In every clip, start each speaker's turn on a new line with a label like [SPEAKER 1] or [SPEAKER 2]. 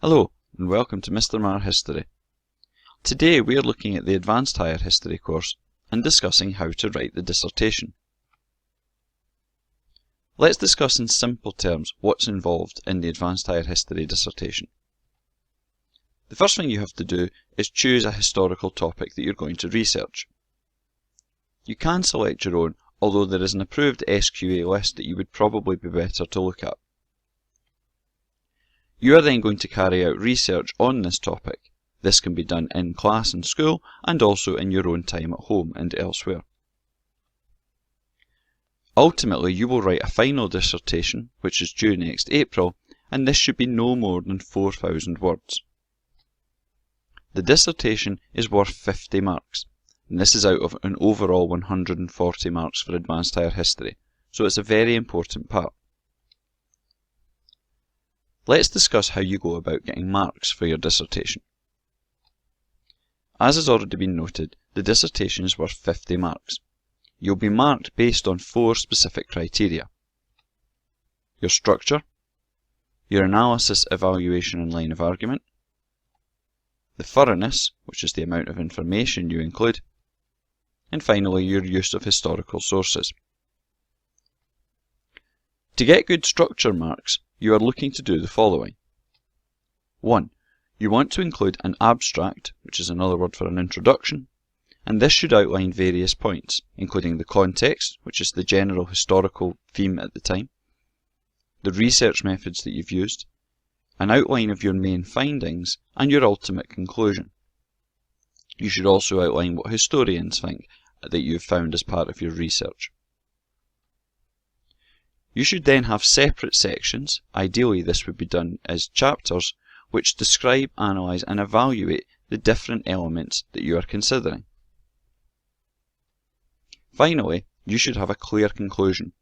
[SPEAKER 1] Hello and welcome to Mr. Marr History. Today we are looking at the Advanced Higher History course and discussing how to write the dissertation. Let's discuss in simple terms what's involved in the Advanced Higher History dissertation. The first thing you have to do is choose a historical topic that you're going to research. You can select your own, although there is an approved SQA list that you would probably be better to look at. You are then going to carry out research on this topic. This can be done in class and school and also in your own time at home and elsewhere. Ultimately, you will write a final dissertation, which is due next April, and this should be no more than 4,000 words. The dissertation is worth 50 marks, and this is out of an overall 140 marks for Advanced Higher History, so it's a very important part. Let's discuss how you go about getting marks for your dissertation. As has already been noted, the dissertation is worth 50 marks. You'll be marked based on 4 specific criteria: your structure, your analysis, evaluation and line of argument, the thoroughness, which is the amount of information you include, and finally your use of historical sources. To get good structure marks, you are looking to do the following. 1. You want to include an abstract, which is another word for an introduction, and this should outline various points, including the context, which is the general historical theme at the time, the research methods that you've used, an outline of your main findings, and your ultimate conclusion. You should also outline what historians think that you've found as part of your research. You should then have separate sections, ideally this would be done as chapters, which describe, analyse and evaluate the different elements that you are considering. Finally, you should have a clear conclusion.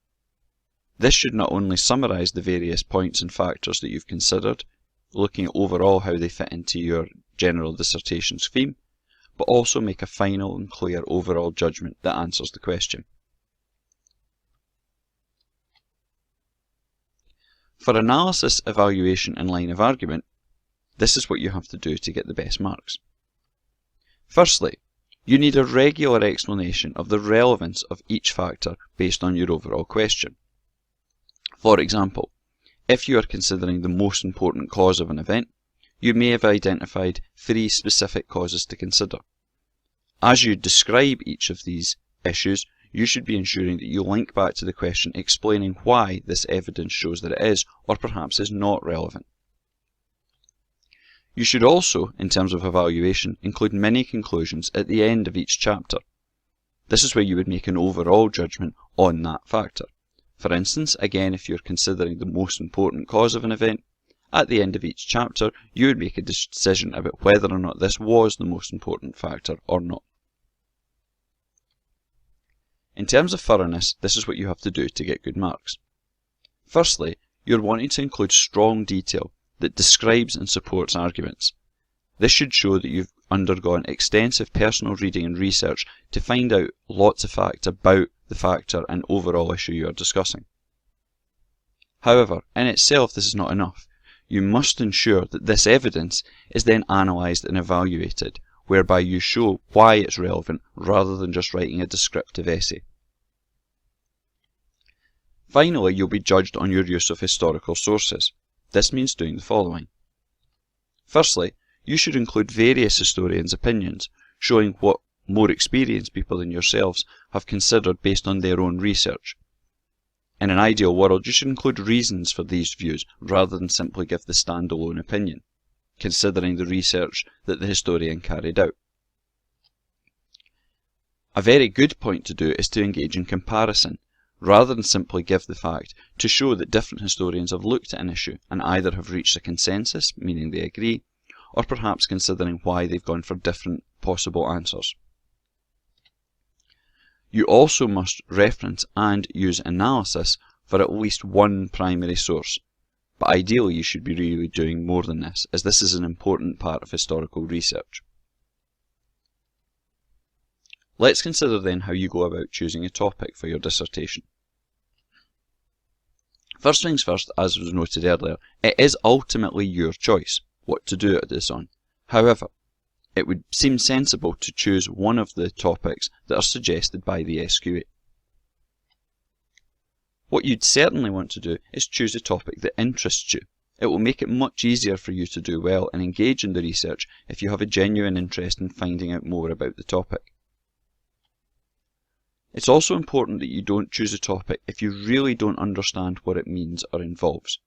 [SPEAKER 1] This should not only summarise the various points and factors that you've considered, looking at overall how they fit into your general dissertation's theme, but also make a final and clear overall judgment that answers the question. For analysis, evaluation and line of argument, this is what you have to do to get the best marks. Firstly, you need a regular explanation of the relevance of each factor based on your overall question. For example, if you are considering the most important cause of an event, you may have identified 3 specific causes to consider. As you describe each of these issues, you should be ensuring that you link back to the question explaining why this evidence shows that it is, or perhaps is not relevant. You should also, in terms of evaluation, include mini conclusions at the end of each chapter. This is where you would make an overall judgment on that factor. For instance, again, if you're considering the most important cause of an event, at the end of each chapter, you would make a decision about whether or not this was the most important factor or not. In terms of thoroughness, this is what you have to do to get good marks. Firstly, you're wanting to include strong detail that describes and supports arguments. This should show that you've undergone extensive personal reading and research to find out lots of facts about the factor and overall issue you are discussing. However, in itself this is not enough. You must ensure that this evidence is then analysed and evaluated, whereby you show why it's relevant rather than just writing a descriptive essay. Finally, you'll be judged on your use of historical sources. This means doing the following. Firstly, you should include various historians' opinions, showing what more experienced people than yourselves have considered based on their own research. In an ideal world, you should include reasons for these views rather than simply give the standalone opinion, considering the research that the historian carried out. A very good point to do is to engage in comparison, rather than simply give the fact, to show that different historians have looked at an issue and either have reached a consensus, meaning they agree, or perhaps considering why they've gone for different possible answers. You also must reference and use analysis for at least one primary source, but ideally you should be really doing more than this, as this is an important part of historical research. Let's consider then how you go about choosing a topic for your dissertation. First things first, as was noted earlier, it is ultimately your choice. what to do this on. However, it would seem sensible to choose one of the topics that are suggested by the SQA. What you'd certainly want to do is choose a topic that interests you. It will make it much easier for you to do well and engage in the research if you have a genuine interest in finding out more about the topic. It's also important that you don't choose a topic if you really don't understand what it means or involves.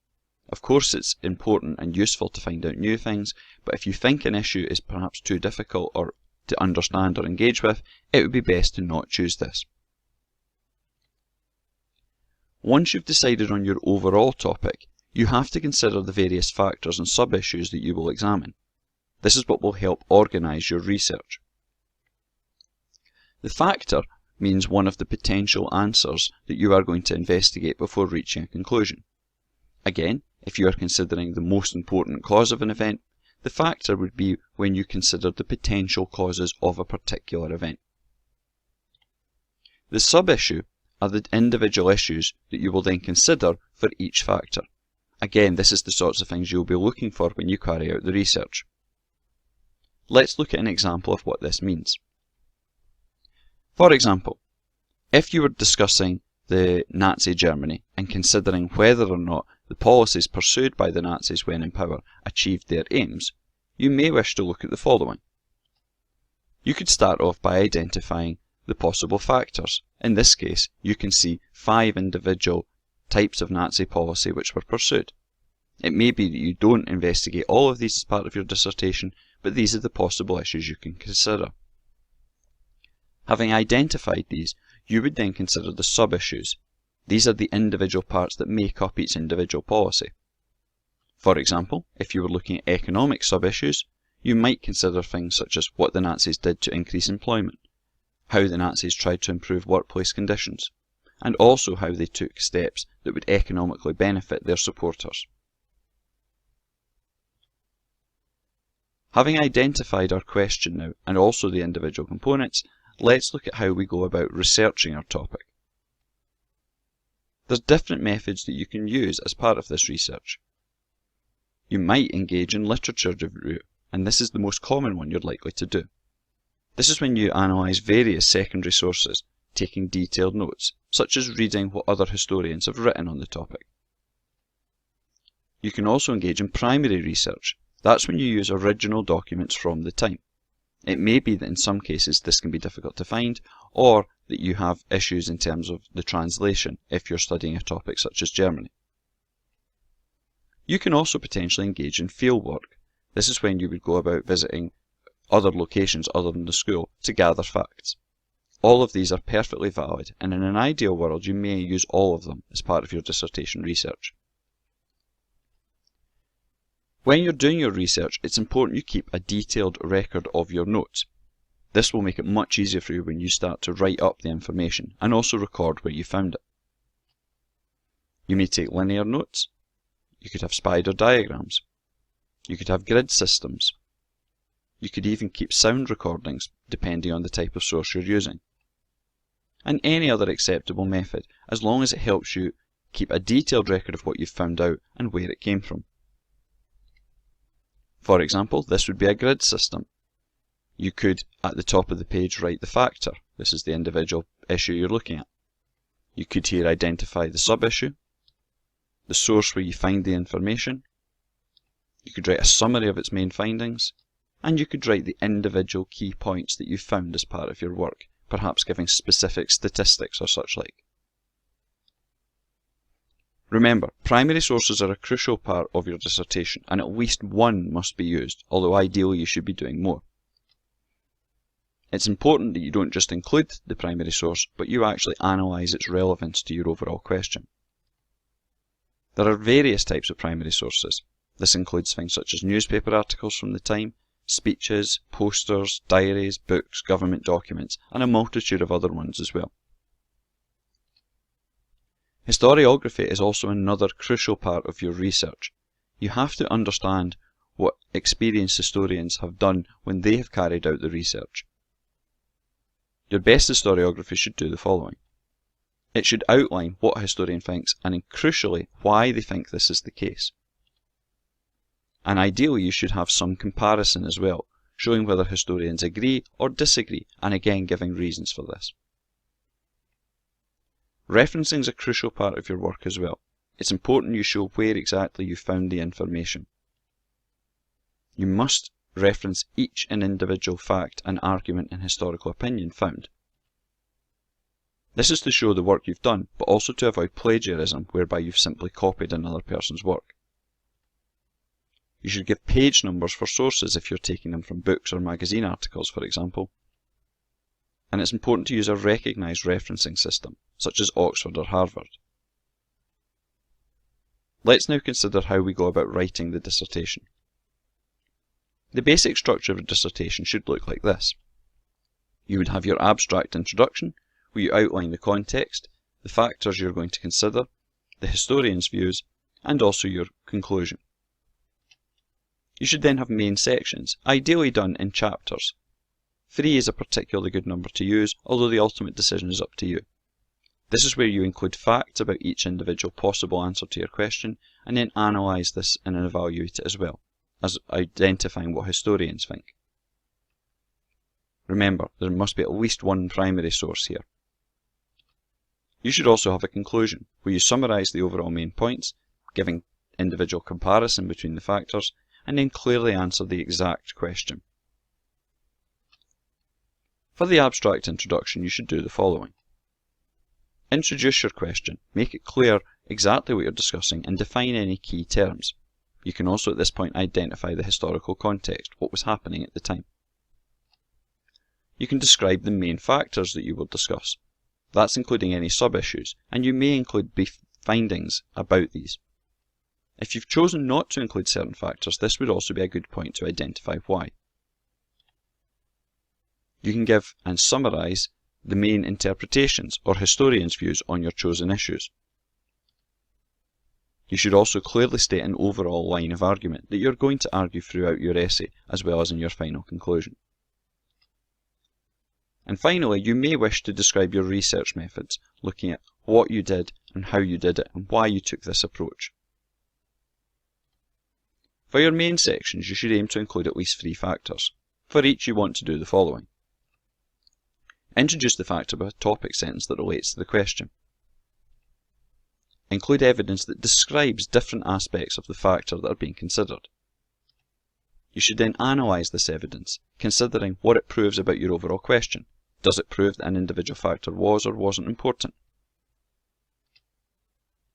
[SPEAKER 1] Of course, it's important and useful to find out new things, but if you think an issue is perhaps too difficult or to understand or engage with, it would be best to not choose this. Once you've decided on your overall topic, you have to consider the various factors and sub-issues that you will examine. This is what will help organise your research. The factor means one of the potential answers that you are going to investigate before reaching a conclusion. Again, if you are considering the most important cause of an event, the factor would be when you consider the potential causes of a particular event. The sub-issue are the individual issues that you will then consider for each factor. Again, this is the sorts of things you'll be looking for when you carry out the research. Let's look at an example of what this means. For example, if you were discussing the Nazi Germany and considering whether or not the policies pursued by the Nazis when in power achieved their aims, you may wish to look at the following. You could start off by identifying the possible factors. In this case, you can see 5 individual types of Nazi policy which were pursued. It may be that you don't investigate all of these as part of your dissertation, but these are the possible issues you can consider. Having identified these, you would then consider the sub-issues. These are the individual parts that make up each individual policy. For example, if you were looking at economic sub-issues, you might consider things such as what the Nazis did to increase employment, how the Nazis tried to improve workplace conditions, and also how they took steps that would economically benefit their supporters. Having identified our question now, and also the individual components, let's look at how we go about researching our topic. There's different methods that you can use as part of this research. You might engage in literature review, and this is the most common one you're likely to do. This is when you analyse various secondary sources, taking detailed notes, such as reading what other historians have written on the topic. You can also engage in primary research. That's when you use original documents from the time. It may be that in some cases this can be difficult to find, or that you have issues in terms of the translation if you're studying a topic such as Germany. You can also potentially engage in fieldwork. This is when you would go about visiting other locations other than the school to gather facts. All of these are perfectly valid, and in an ideal world you may use all of them as part of your dissertation research. When you're doing your research, it's important you keep a detailed record of your notes. This will make it much easier for you when you start to write up the information and also record where you found it. You may take linear notes. You could have spider diagrams. You could have grid systems. You could even keep sound recordings depending on the type of source you're using. And any other acceptable method, as long as it helps you keep a detailed record of what you've found out and where it came from. For example, this would be a grid system. You could, at the top of the page, write the factor. This is the individual issue you're looking at. You could here identify the sub-issue, the source where you find the information. You could write a summary of its main findings, and you could write the individual key points that you found as part of your work, perhaps giving specific statistics or such like. Remember, primary sources are a crucial part of your dissertation, and at least one must be used, although ideally you should be doing more. It's important that you don't just include the primary source, but you actually analyse its relevance to your overall question. There are various types of primary sources. This includes things such as newspaper articles from the time, speeches, posters, diaries, books, government documents, and a multitude of other ones as well. Historiography is also another crucial part of your research. You have to understand what experienced historians have done when they have carried out the research. Your best historiography should do the following. It should outline what a historian thinks and, crucially, why they think this is the case. And ideally you should have some comparison as well, showing whether historians agree or disagree, and again giving reasons for this. Referencing is a crucial part of your work as well. It's important you show where exactly you found the information. You must reference each and individual fact and argument and historical opinion found. This is to show the work you've done, but also to avoid plagiarism, whereby you've simply copied another person's work. You should give page numbers for sources if you're taking them from books or magazine articles, for example. And it's important to use a recognised referencing system, such as Oxford or Harvard. Let's now consider how we go about writing the dissertation. The basic structure of a dissertation should look like this. You would have your abstract introduction, where you outline the context, the factors you're going to consider, the historian's views, and also your conclusion. You should then have main sections, ideally done in chapters. 3 is a particularly good number to use, although the ultimate decision is up to you. This is where you include facts about each individual possible answer to your question, and then analyse this and evaluate it as well, as identifying what historians think. Remember, there must be at least one primary source here. You should also have a conclusion, where you summarise the overall main points, giving individual comparison between the factors, and then clearly answer the exact question. For the abstract introduction, you should do the following. Introduce your question, make it clear exactly what you're discussing, and define any key terms. You can also at this point identify the historical context, what was happening at the time. You can describe the main factors that you will discuss. That's including any sub-issues, and you may include brief findings about these. If you've chosen not to include certain factors, this would also be a good point to identify why. You can give and summarise the main interpretations or historians' views on your chosen issues. You should also clearly state an overall line of argument that you're going to argue throughout your essay, as well as in your final conclusion. And finally, you may wish to describe your research methods, looking at what you did and how you did it and why you took this approach. For your main sections, you should aim to include at least 3 factors. For each, you want to do the following. Introduce the factor with a topic sentence that relates to the question. Include evidence that describes different aspects of the factor that are being considered. You should then analyse this evidence, considering what it proves about your overall question. Does it prove that an individual factor was or wasn't important?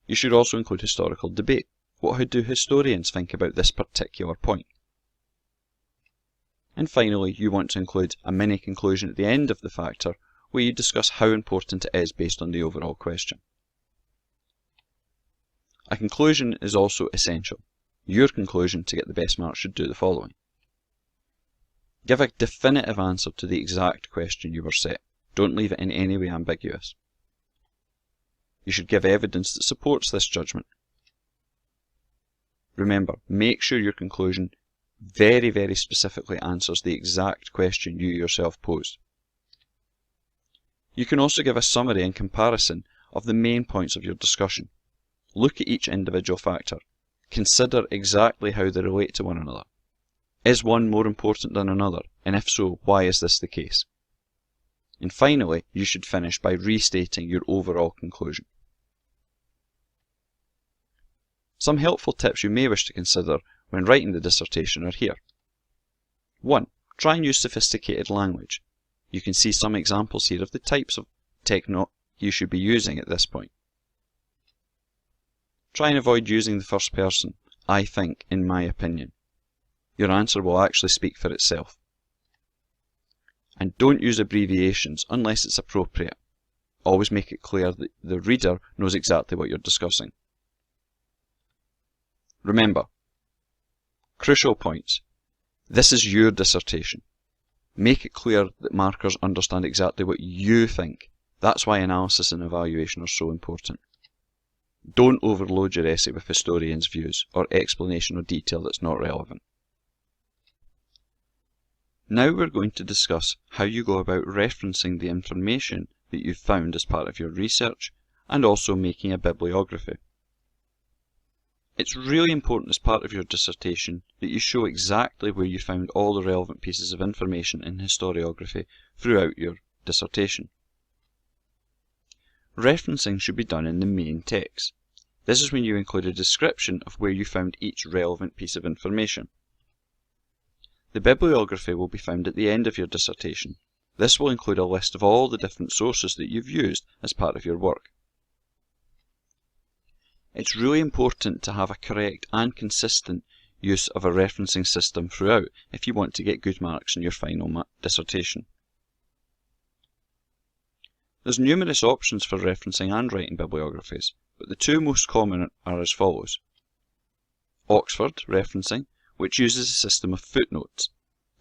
[SPEAKER 1] You should also include historical debate. What do historians think about this particular point? And finally, you want to include a mini conclusion at the end of the factor, where you discuss how important it is based on the overall question. A conclusion is also essential. Your conclusion to get the best marks should do the following. Give a definitive answer to the exact question you were set. Don't leave it in any way ambiguous. You should give evidence that supports this judgment. Remember, make sure your conclusion very, very specifically answers the exact question you yourself posed. You can also give a summary and comparison of the main points of your discussion. Look at each individual factor. Consider exactly how they relate to one another. Is one more important than another? And if so, why is this the case? And finally, you should finish by restating your overall conclusion. Some helpful tips you may wish to consider when writing the dissertation are here. 1. Try and use sophisticated language. You can see some examples here of the types of techno you should be using at this point. Try and avoid using the first person, I think, in my opinion. Your answer will actually speak for itself. And don't use abbreviations unless it's appropriate. Always make it clear that the reader knows exactly what you're discussing. Remember, crucial points. This is your dissertation. Make it clear that markers understand exactly what you think. That's why analysis and evaluation are so important. Don't overload your essay with historians' views or explanation or detail that's not relevant. Now we're going to discuss how you go about referencing the information that you've found as part of your research and also making a bibliography. It's really important as part of your dissertation that you show exactly where you found all the relevant pieces of information in historiography throughout your dissertation. Referencing should be done in the main text. This is when you include a description of where you found each relevant piece of information. The bibliography will be found at the end of your dissertation. This will include a list of all the different sources that you've used as part of your work. It's really important to have a correct and consistent use of a referencing system throughout if you want to get good marks in your final dissertation. There's numerous options for referencing and writing bibliographies, but the two most common are as follows. Oxford referencing, which uses a system of footnotes.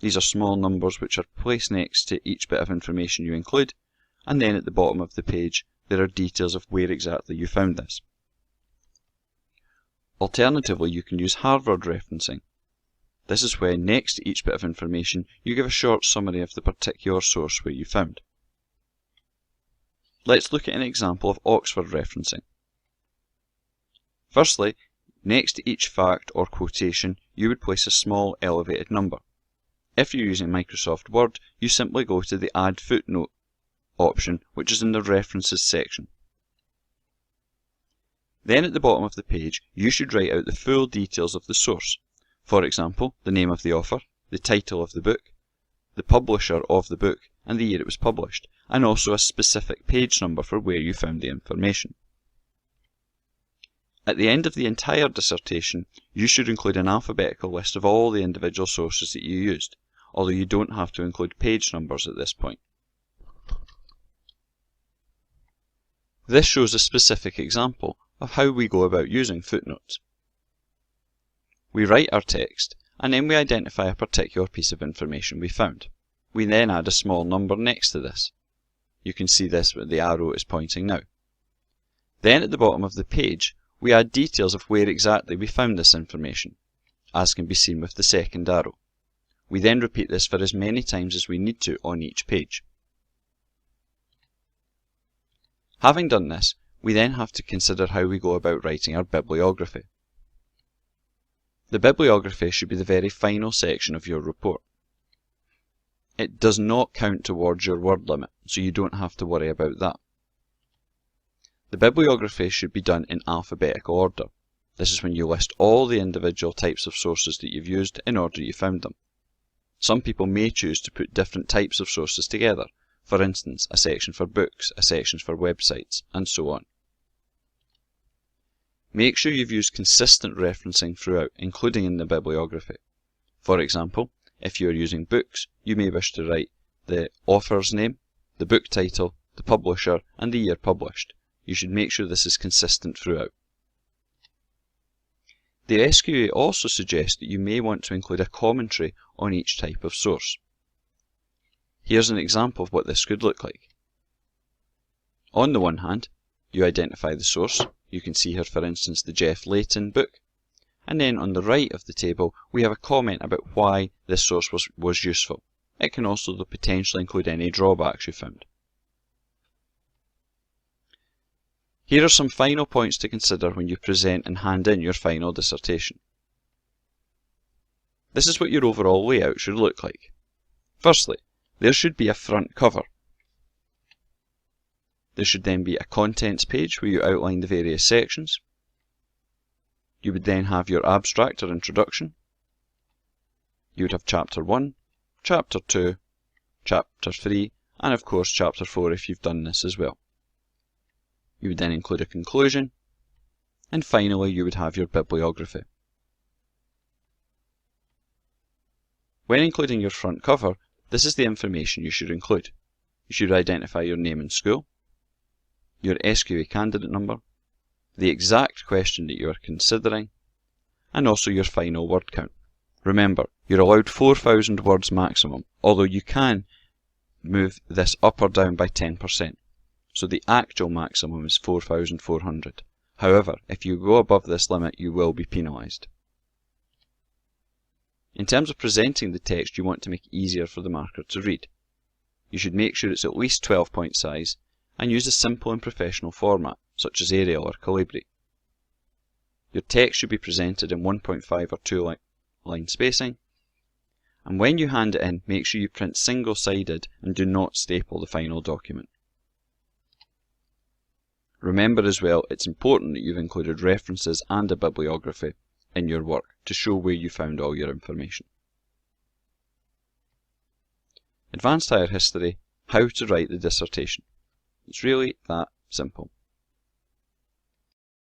[SPEAKER 1] These are small numbers which are placed next to each bit of information you include, and then at the bottom of the page there are details of where exactly you found this. Alternatively, you can use Harvard referencing. This is where next to each bit of information you give a short summary of the particular source where you found. Let's look at an example of Oxford referencing. Firstly, next to each fact or quotation you would place a small elevated number. If you're using Microsoft Word, you simply go to the Add Footnote option, which is in the References section. Then at the bottom of the page, you should write out the full details of the source. For example, the name of the author, the title of the book, the publisher of the book, and the year it was published, and also a specific page number for where you found the information. At the end of the entire dissertation, you should include an alphabetical list of all the individual sources that you used, although you don't have to include page numbers at this point. This shows a specific example of how we go about using footnotes. We write our text, and then we identify a particular piece of information we found. We then add a small number next to this. You can see this where the arrow is pointing now. Then at the bottom of the page, we add details of where exactly we found this information, as can be seen with the second arrow. We then repeat this for as many times as we need to on each page. Having done this, we then have to consider how we go about writing our bibliography. The bibliography should be the very final section of your report. It does not count towards your word limit, so you don't have to worry about that. The bibliography should be done in alphabetical order. This is when you list all the individual types of sources that you've used in order you found them. Some people may choose to put different types of sources together, for instance, a section for books, a section for websites, and so on. Make sure you've used consistent referencing throughout, including in the bibliography. For example, if you are using books, you may wish to write the author's name, the book title, the publisher, and the year published. You should make sure this is consistent throughout. The SQA also suggests that you may want to include a commentary on each type of source. Here's an example of what this could look like. On the one hand, you identify the source. You can see here, for instance, the Jeff Layton book. And then on the right of the table, we have a comment about why this source was useful. It can also potentially include any drawbacks you found. Here are some final points to consider when you present and hand in your final dissertation. This is what your overall layout should look like. Firstly, there should be a front cover. There should then be a contents page where you outline the various sections. You would then have your abstract or introduction. You would have Chapter 1, Chapter 2, Chapter 3, and of course Chapter 4 if you've done this as well. You would then include a conclusion, and finally you would have your bibliography. When including your front cover, this is the information you should include. You should identify your name and school, your SQA candidate number, the exact question that you are considering, and also your final word count. Remember, you're allowed 4,000 words maximum, although you can move this up or down by 10%. So the actual maximum is 4,400. However, if you go above this limit, you will be penalised. In terms of presenting the text, you want to make it easier for the marker to read. You should make sure it's at least 12-point size and use a simple and professional format, such as Arial or Calibri. Your text should be presented in 1.5 or 2 line spacing. And when you hand it in, make sure you print single-sided and do not staple the final document. Remember as well, it's important that you've included references and a bibliography in your work to show where you found all your information. Advanced Higher History, how to write the dissertation. It's really that simple.